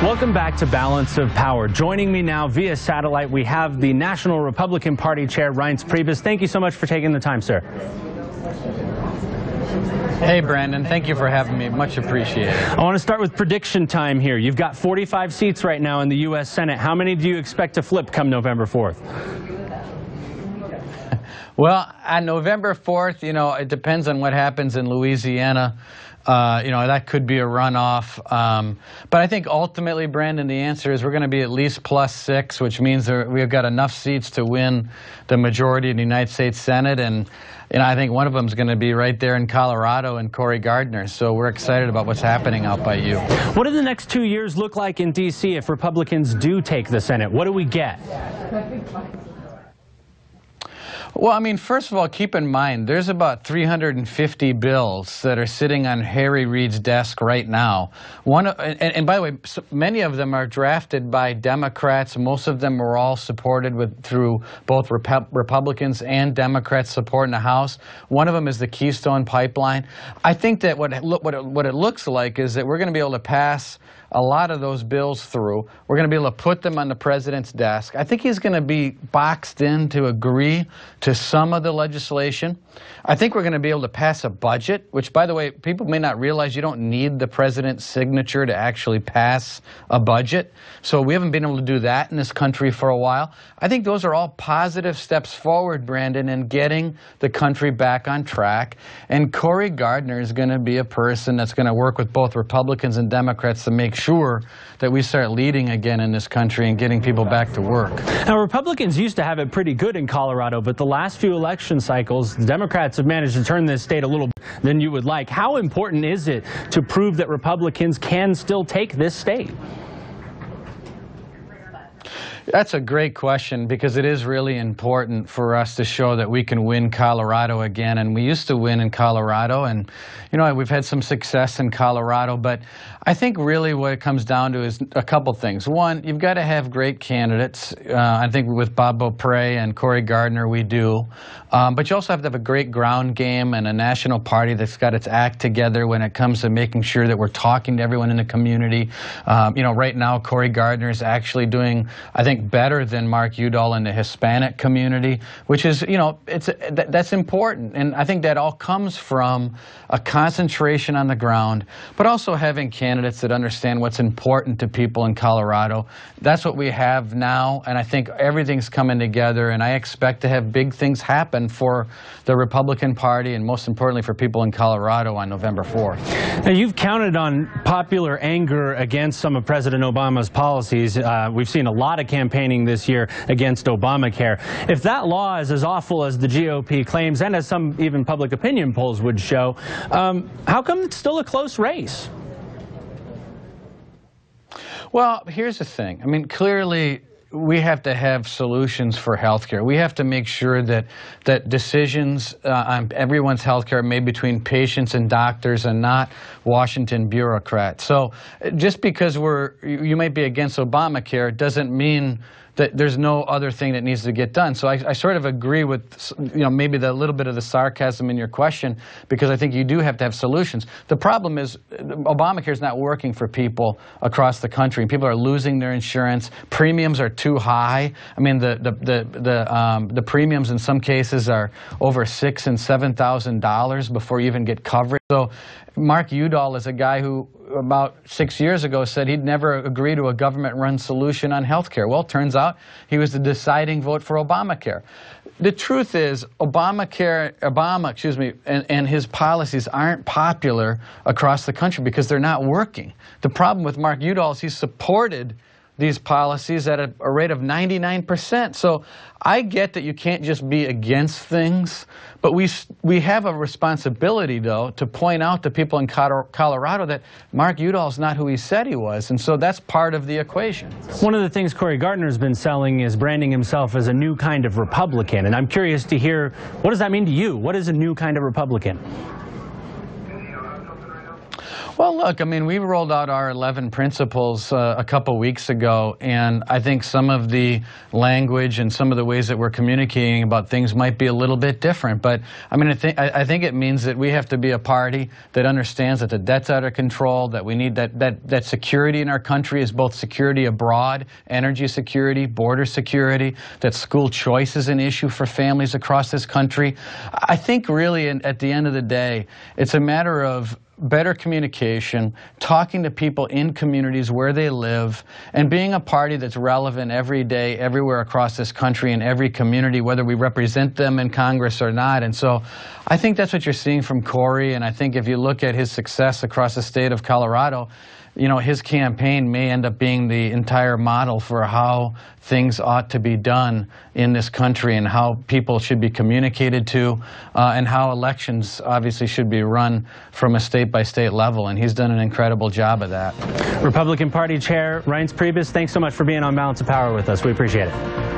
Welcome back to Balance of Power. Joining me now via satellite, we have the National Republican Party Chair, Reince Priebus. Thank you so much for taking the time, sir. Hey, Brandon. Thank you for having me. Much appreciated. I want to start with prediction time here. You've got 45 seats right now in the U.S. Senate. How many do you expect to flip come November 4th? Well, on November 4th, it depends on what happens in Louisiana. That could be a runoff. But I think ultimately, Brandon, the answer is we're going to be at least +6, which means we've got enough seats to win the majority in the United States Senate. And I think one of them is going to be right there in Colorado and Cory Gardner. So we're excited about what's happening out by you. What do the next 2 years look like in D.C. if Republicans do take the Senate? What do we get? Well, I mean, first of all, keep in mind, there's about 350 bills that are sitting on Harry Reid's desk right now. And by the way, many of them are drafted by Democrats. Most of them are all supported through both Republicans and Democrats support in the House. One of them is the Keystone Pipeline. I think that what it looks like is that we're going to be able to pass a lot of those bills through. We're going to be able to put them on the president's desk. I think he's going to be boxed in to agree to some of the legislation. I think we're going to be able to pass a budget, which, by the way, people may not realize you don't need the president's signature to actually pass a budget. So we haven't been able to do that in this country for a while. I think those are all positive steps forward, Brandon, in getting the country back on track. And Cory Gardner is going to be a person that's going to work with both Republicans and Democrats to make sure that we start leading again in this country and getting people back to work. Now, Republicans used to have it pretty good in Colorado, but the last few election cycles, the Democrats have managed to turn this state a little bit than you would like. How important is it to prove that Republicans can still take this state? That's a great question, because it is really important for us to show that we can win Colorado again. And we used to win in Colorado, and we've had some success in Colorado. But I think really what it comes down to is a couple things. One, you've got to have great candidates. I think with Bob Beaupre and Cory Gardner, we do. But you also have to have a great ground game and a national party that's got its act together when it comes to making sure that we're talking to everyone in the community. Right now, Cory Gardner is actually doing, I think, better than Mark Udall in the Hispanic community, which is, that's important. And I think that all comes from a concentration on the ground, but also having candidates that understand what's important to people in Colorado. That's what we have now, and I think everything's coming together, and I expect to have big things happen for the Republican Party and, most importantly, for people in Colorado on November 4th. Now, you've counted on popular anger against some of President Obama's policies. We've seen a lot of campaigning this year against Obamacare. If that law is as awful as the GOP claims, and as some even public opinion polls would show, how come it's still a close race? Well, here's the thing. I mean, clearly, we have to have solutions for healthcare. We have to make sure that decisions on everyone's healthcare are made between patients and doctors and not Washington bureaucrats. So just because you might be against Obamacare doesn't mean that there's no other thing that needs to get done. So I sort of agree with, maybe the little bit of the sarcasm in your question, because I think you do have to have solutions. The problem is Obamacare is not working for people across the country. People are losing their insurance. Premiums are too high. I mean, the premiums in some cases are over $6,000 and $7,000 before you even get coverage. So Mark Udall is a guy who about 6 years ago said he'd never agree to a government-run solution on health care. Well, it turns out he was the deciding vote for Obamacare. The truth is, Obama, and his policies aren't popular across the country because they're not working. The problem with Mark Udall is he supported these policies at a rate of 99%. So I get that you can't just be against things, but we have a responsibility, though, to point out to people in Colorado that Mark Udall is not who he said he was, and so that's part of the equation. One of the things Cory Gardner's been selling is branding himself as a new kind of Republican, and I'm curious to hear, what does that mean to you? What is a new kind of Republican? Well, look, I mean, we rolled out our 11 principles a couple weeks ago, and I think some of the language and some of the ways that we're communicating about things might be a little bit different. But I mean, I think it means that we have to be a party that understands that the debt's out of control, that we need that security in our country is both security abroad, energy security, border security, that school choice is an issue for families across this country. I think really at the end of the day, it's a matter of better communication, talking to people in communities where they live, and being a party that's relevant every day, everywhere across this country, in every community, whether we represent them in Congress or not. And so I think that's what you're seeing from Cory, and I think if you look at his success across the state of Colorado, you know, his campaign may end up being the entire model for how things ought to be done in this country and how people should be communicated to and how elections obviously should be run from a state-by-state level, and he's done an incredible job of that. Republican Party Chair Reince Priebus, thanks so much for being on Balance of Power with us. We appreciate it.